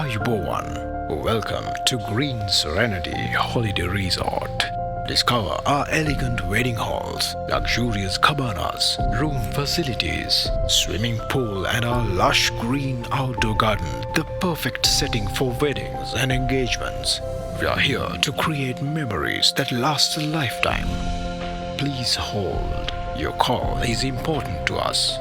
Ayubowan. Welcome to Green Serenity Holiday Resort. Discover our elegant wedding halls, luxurious cabanas, room facilities, swimming pool and our lush green outdoor garden, the perfect setting for weddings and engagements. We are here to create memories that last a lifetime. Please hold. Your call is important to us.